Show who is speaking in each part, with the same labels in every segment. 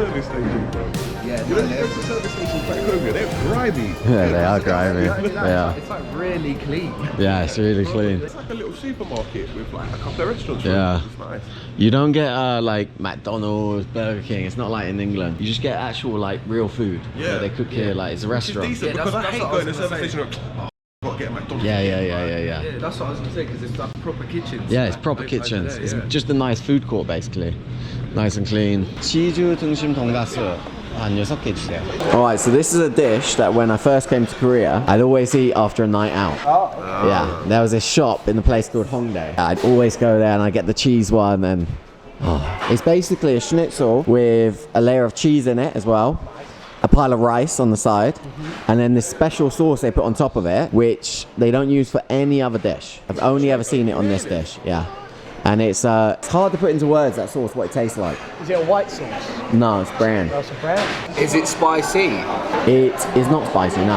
Speaker 1: service stations, bro.
Speaker 2: Yeah,
Speaker 1: You know, you go to service stations back home here, they're grimy.
Speaker 3: Yeah, they are grimy. Yeah.
Speaker 2: It's like really clean.
Speaker 3: Yeah, it's really clean.
Speaker 1: It's like a little supermarket with like a couple of restaurants.
Speaker 3: Yeah.
Speaker 1: It's nice.
Speaker 3: You don't get like McDonald's, Burger King. It's not like in England. You just get actual like real food.
Speaker 1: Yeah.
Speaker 3: That they cook here. Like it's a
Speaker 1: Which is
Speaker 3: restaurant.
Speaker 1: decent
Speaker 2: Yeah,
Speaker 1: because I
Speaker 2: that's
Speaker 1: hate
Speaker 2: what I
Speaker 1: going to
Speaker 2: was
Speaker 1: service
Speaker 2: gonna
Speaker 1: station. Oh, I've got to get a McDonald's.
Speaker 3: Yeah.
Speaker 2: Yeah, that's what I was gonna say because it's like proper kitchens.
Speaker 3: Yeah, it's
Speaker 2: like,
Speaker 3: proper
Speaker 2: over
Speaker 3: kitchens.
Speaker 2: there,
Speaker 3: It's
Speaker 2: yeah.
Speaker 3: just a nice food court basically. Nice and clean. 치즈돈까스와 한 6개 주세요. Alright, so this is a dish that when I first came to Korea, I'd always eat after a night out.
Speaker 2: Oh.
Speaker 3: Yeah, there was this shop in the place called Hongdae. I'd always go there and I'd get the cheese one and it's basically a schnitzel with a layer of cheese in it as well, a pile of rice on the side, and then this special sauce they put on top of it, which they don't use for any other dish. I've only ever seen it on this dish, yeah. And it's hard to put into words, that sauce, what it tastes like.
Speaker 4: Is it a white sauce?
Speaker 3: No, it's brown.
Speaker 4: That's a brown.
Speaker 2: Is it spicy?
Speaker 3: It is not spicy, no.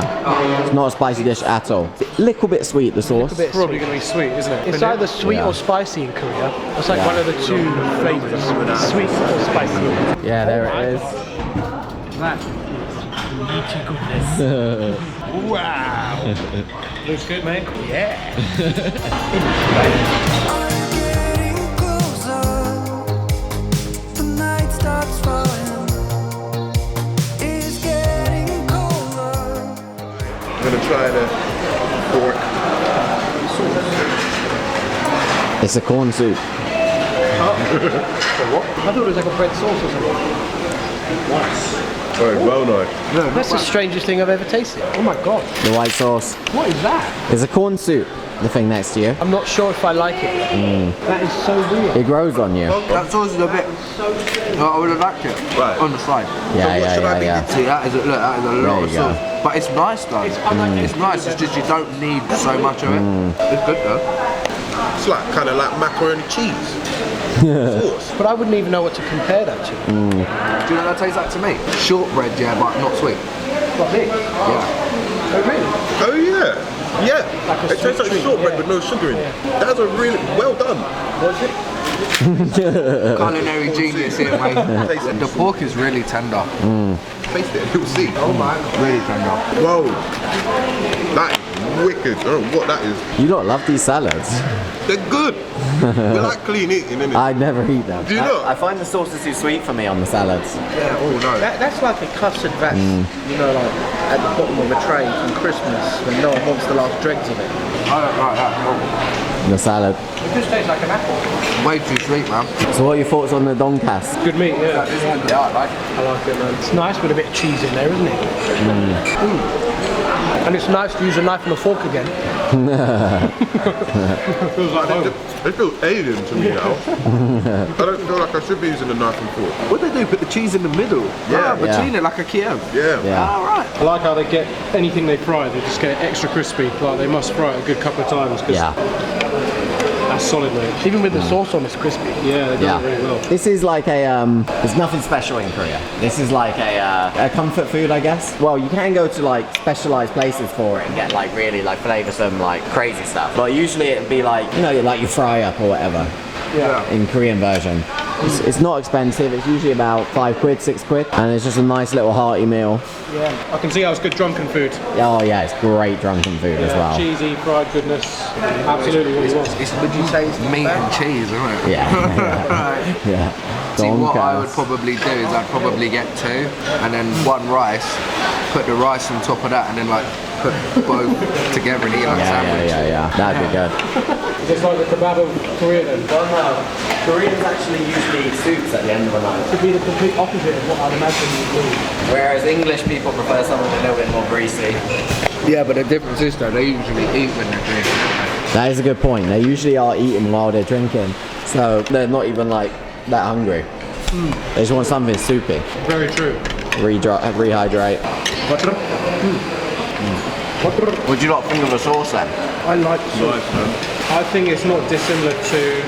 Speaker 3: It's not a spicy dish at all. It's a little bit sweet, the sauce.
Speaker 4: Bit
Speaker 5: Probably
Speaker 4: sweet.
Speaker 5: going to be sweet, isn't it?
Speaker 4: It's either sweet
Speaker 3: Yeah.
Speaker 4: or spicy in Korea. It's like one of the two flavors, sweet or spicy.
Speaker 3: Yeah, there it is.
Speaker 4: That meaty goodness.
Speaker 5: Wow. Looks good, mate.
Speaker 4: Yeah.
Speaker 1: I'm going to try the pork sauce.
Speaker 3: It's a corn soup.
Speaker 4: I thought it was like a bread sauce or something.
Speaker 1: Oh, well nice.
Speaker 4: That's the strangest thing I've ever tasted. Oh my god.
Speaker 3: The white sauce.
Speaker 4: What is that?
Speaker 3: It's a corn soup, the thing next to you.
Speaker 4: I'm not sure if I like it. That is so weird.
Speaker 3: It grows on you.
Speaker 2: That sauce is a bit. I would have liked it.
Speaker 1: Right.
Speaker 2: On the side.
Speaker 3: Yeah,
Speaker 1: what should I be
Speaker 3: yeah.
Speaker 2: See, that is a lot
Speaker 3: There
Speaker 2: of
Speaker 3: you go.
Speaker 2: sauce. But it's nice though. It's nice. It's just you don't need so much of it. It's good though.
Speaker 1: It's like kind of like macaroni cheese. Sauce.
Speaker 4: But I wouldn't even know what to compare that to.
Speaker 2: Do you know what that tastes like to me? Shortbread, yeah, but not sweet.
Speaker 4: Like this.
Speaker 2: Yeah.
Speaker 4: Oh really?
Speaker 1: Oh yeah. Yeah.
Speaker 4: Like a
Speaker 1: It tastes like
Speaker 4: sweet treat,
Speaker 1: shortbread
Speaker 4: yeah.
Speaker 1: with no sugar in it. That's a really well done.
Speaker 4: Was it?
Speaker 2: Culinary genius here, mate. The pork is really tender.
Speaker 1: Taste it, you'll see.
Speaker 2: Oh my god. Really tender.
Speaker 1: Whoa. That is wicked. I don't know what that is.
Speaker 3: You lot love these salads.
Speaker 1: They're good. We like clean eating, innit?
Speaker 3: I never eat them.
Speaker 1: Do you not?
Speaker 3: I find the sauces too sweet for me on the salads.
Speaker 1: Yeah, oh no.
Speaker 4: That's like a custard that's, you know, like at the bottom of a tray from Christmas when no one wants the last dregs of it.
Speaker 2: I don't like that.
Speaker 3: The salad.
Speaker 4: It just tastes like an apple.
Speaker 2: Way too sweet, man.
Speaker 3: So what are your thoughts on the donkas?
Speaker 5: Good meat, yeah.
Speaker 2: Yeah, I like it.
Speaker 5: I like it, man.
Speaker 4: It's nice with a bit of cheese in there, isn't it? And it's nice to use a knife and a fork again.
Speaker 1: Feels like it feels alien to me now. I don't feel like I should be using a knife and fork.
Speaker 2: What do they do? Put the cheese in the middle?
Speaker 1: Yeah.
Speaker 2: Between it like a Kiev.
Speaker 1: Yeah.
Speaker 3: Yeah.
Speaker 2: Alright.
Speaker 5: I like how they get anything they fry, they just get it extra crispy. Like they must fry it a good couple of times because
Speaker 3: Yeah.
Speaker 5: that's solid, mate.
Speaker 4: Even with the sauce on, it's crispy.
Speaker 5: Yeah, they do
Speaker 3: Yeah.
Speaker 5: it really well.
Speaker 3: This is like a there's nothing special in Korea. This is like a comfort food, I guess. Well, you can go to like specialized places for it and get like really like flavoursome like crazy stuff. But usually it'd be like, you know, like you fry up or whatever.
Speaker 4: Yeah.
Speaker 3: In Korean version. It's not expensive. It's usually about £5, £6, and it's just a nice little hearty meal.
Speaker 4: Yeah.
Speaker 5: I can see how it's good drunken food.
Speaker 3: Oh yeah, it's great drunken food as well.
Speaker 5: Cheesy, fried goodness. Absolutely what you want.
Speaker 2: Would you say it's meat and cheese, isn't it?
Speaker 3: Yeah. Yeah.
Speaker 2: See, what I would
Speaker 3: Donkas.
Speaker 2: probably do is I'd probably get two and then one rice, put the rice on top of that and then like put both together and eat like a sandwich.
Speaker 3: Yeah. That'd be good.
Speaker 5: It's like the kebab of Korea then.
Speaker 3: Well, no. Koreans actually usually eat soups at the end of the night.
Speaker 4: It'd be the complete opposite of what I'd imagine you'd do.
Speaker 3: Whereas English people prefer something a little bit more greasy.
Speaker 2: Yeah, but the difference is though, they usually eat when they're drinking.
Speaker 3: That is a good point. They usually are eating while they're drinking. So they're not even like that hungry. They just want something soupy.
Speaker 5: Very true.
Speaker 3: Rehydrate.
Speaker 2: What do you not think of the sauce then?
Speaker 4: I like the sauce.
Speaker 5: I think it's not dissimilar to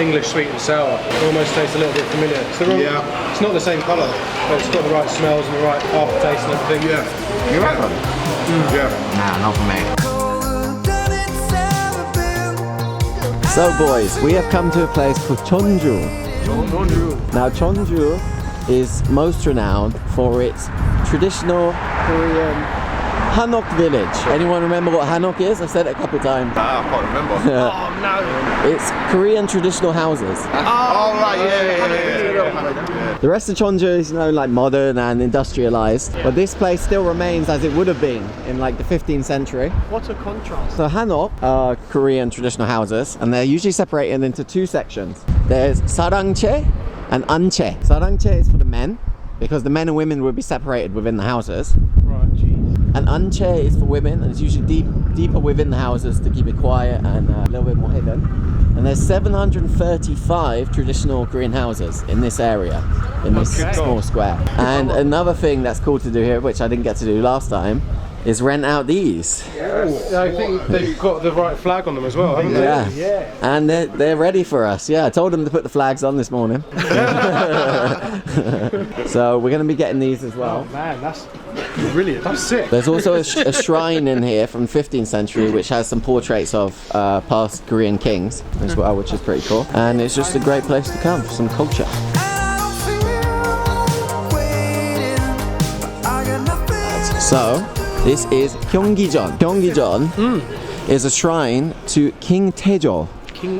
Speaker 5: English sweet and sour. It almost tastes a little bit familiar. It's the wrong,
Speaker 1: Yeah.
Speaker 5: It's not the same colour, but it's got the right smells and the right aftertaste and everything.
Speaker 1: Yeah.
Speaker 2: You reckon?
Speaker 1: Yeah.
Speaker 2: Nah, not for me.
Speaker 3: So boys, we have come to a place called Cheonju. Now Cheonju is most renowned for its traditional Korean Hanok village. Anyone remember what Hanok is? I've said it a couple times.
Speaker 1: I can't remember.
Speaker 4: Oh no!
Speaker 3: It's Korean traditional houses.
Speaker 1: Oh, right, yeah.
Speaker 3: The rest of Cheonju is, you know, like modern and industrialized, but this place still remains as it would have been in like the 15th century.
Speaker 4: What a contrast.
Speaker 3: So Hanok are Korean traditional houses, and they're usually separated into two sections. There's sarangche and anche. Sarangche is for the men, because the men and women would be separated within the houses.
Speaker 4: Right, jeez.
Speaker 3: And anche is for women, and it's usually deeper within the houses to keep it quiet and a little bit more hidden. And there's 735 traditional Korean houses in this area, in this small square. And another thing that's cool to do here, which I didn't get to do last time, is rent out these.
Speaker 5: Yeah, I think they've got the right flag on them as well, haven't they?
Speaker 3: Yeah. And they're ready for us. Yeah, I told them to put the flags on this morning. So we're going to be getting these as well.
Speaker 5: Oh man, that's brilliant. That's sick.
Speaker 3: There's also a shrine in here from the 15th century which has some portraits of past Korean kings as well, which is pretty cool. And it's just a great place to come for some culture. So, this is Gyeonggijeon. Gyeonggijeon is a shrine to King Taejo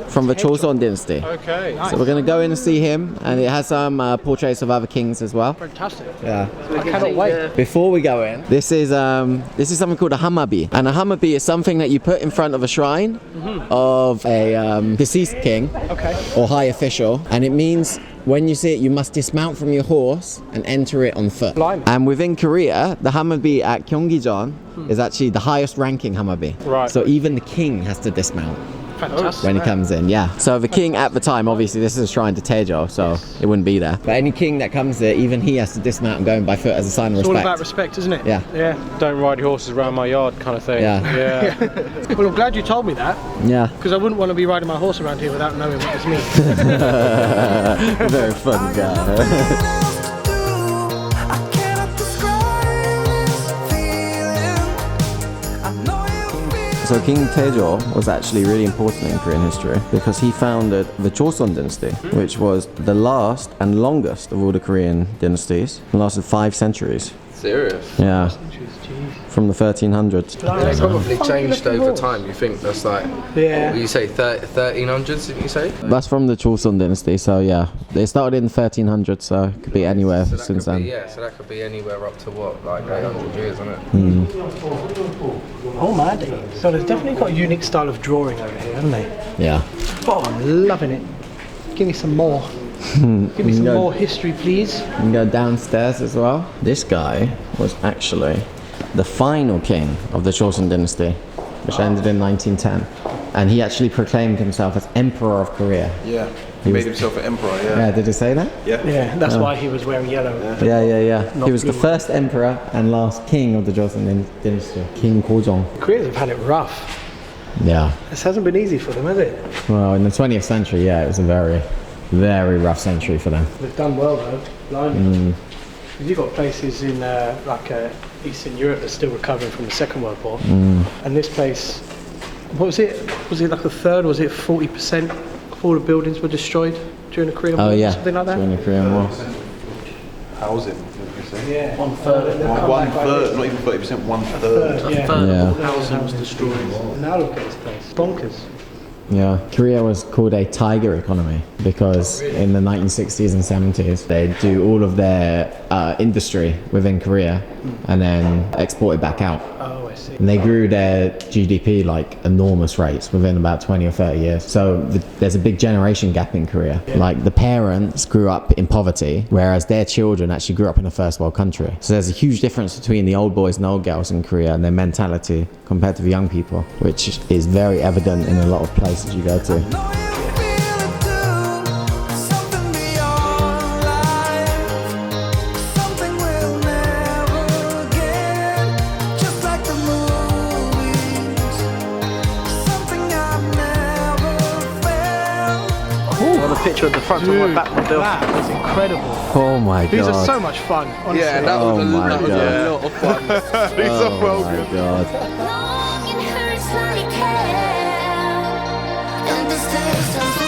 Speaker 3: from the Joseon dynasty.
Speaker 5: Okay.
Speaker 3: So we're going to go in and see him, and it has some portraits of other kings as well.
Speaker 5: Fantastic.
Speaker 3: Yeah.
Speaker 5: I cannot wait.
Speaker 3: Before we go in, this is something called a hamabi, and a hamabi is something that you put in front of a shrine of a deceased king or high official, and it means when you see it, you must dismount from your horse and enter it on foot.
Speaker 5: Blimey.
Speaker 3: And within Korea, the hamabi at Gyeonggijeon is actually the highest ranking hamabi.
Speaker 5: Right.
Speaker 3: So even the king has to dismount
Speaker 5: Fantastic.
Speaker 3: when he comes in, yeah. So the king at the time, obviously this is a shrine to Taejo, so it wouldn't be there. But any king that comes there, even he has to dismount and go in by foot as a sign of
Speaker 5: It's all
Speaker 3: respect.
Speaker 5: about respect, isn't it?
Speaker 3: Yeah.
Speaker 5: Yeah. Don't ride your horses around my yard kind of thing.
Speaker 3: Yeah.
Speaker 5: Yeah. Well, I'm glad you told me that,
Speaker 3: Yeah.
Speaker 5: because I wouldn't want to be riding my horse around here without knowing what this means.
Speaker 3: Very fun guy. So King Taejo was actually really important in Korean history because he founded the Joseon dynasty, which was the last and longest of all the Korean dynasties. It lasted 5 centuries.
Speaker 2: Serious?
Speaker 3: Yeah. From the 1300s.
Speaker 2: It's probably changed over time. You think that's like,
Speaker 5: Yeah.
Speaker 2: you say 1300s, didn't you say?
Speaker 3: That's from the Joseon dynasty, so yeah. They started in the 1300s, so it could be anywhere
Speaker 2: So that
Speaker 3: since
Speaker 2: could
Speaker 3: then.
Speaker 2: be, yeah, so that could be anywhere up to what, like 800 years, isn't it?
Speaker 5: Oh my days. So they've definitely got a unique style of drawing over here, haven't they?
Speaker 3: Yeah.
Speaker 5: Oh, I'm loving it. Give me some more. Give me some
Speaker 3: go-
Speaker 5: more history, please.
Speaker 3: You can go downstairs as well. This guy was actually the final king of the Joseon dynasty, which ended in 1910. And he actually proclaimed himself as Emperor of Korea.
Speaker 1: Yeah. He made himself an emperor,
Speaker 3: Yeah, did he say that?
Speaker 5: Yeah, that's why he was wearing yellow.
Speaker 3: Yeah.
Speaker 5: Not
Speaker 3: He was the
Speaker 5: blue.
Speaker 3: first emperor and last king of the Joseon dynasty, King Gojong.
Speaker 5: Koreans have had it rough.
Speaker 3: Yeah.
Speaker 5: This hasn't been easy for them, has it?
Speaker 3: Well, in the 20th century, yeah, it was a very, very rough century for them.
Speaker 5: They've done well though. Blimey. You've got places in Eastern Europe that's still recovering from the Second World War, and this place, what was it? Was it like a third? Was it 40% of all the buildings were destroyed during the Korean War?
Speaker 3: Oh yeah,
Speaker 5: Something like that.
Speaker 3: during the Korean War.
Speaker 1: Housing.
Speaker 5: Yeah, 1/3.
Speaker 1: One third, not even 30%, 1/3.
Speaker 5: Yeah.
Speaker 3: Yeah.
Speaker 5: Housing was destroyed. And now look at this place. Bonkers.
Speaker 3: Yeah, Korea was called a tiger economy because in the 1960s and 70s they do all of their industry within Korea and then export it back out.
Speaker 5: Oh, I see.
Speaker 3: And they grew their GDP like enormous rates within about 20 or 30 years. So there's a big generation gap in Korea. Like the parents grew up in poverty, whereas their children actually grew up in a first world country. So there's a huge difference between the old boys and old girls in Korea and their mentality compared to the young people, which is very evident in a lot of places you go to.
Speaker 4: Got a picture of the front of my Batmobile.
Speaker 5: That is incredible.
Speaker 3: Oh my god.
Speaker 5: These are so much fun. Honestly.
Speaker 2: Yeah, that
Speaker 3: Oh
Speaker 2: was,
Speaker 3: my
Speaker 2: that was
Speaker 3: God.
Speaker 2: a lot of fun.
Speaker 1: These are well
Speaker 3: Oh
Speaker 1: good.
Speaker 3: my god.
Speaker 6: Long it hurts like hell, and this day sounds so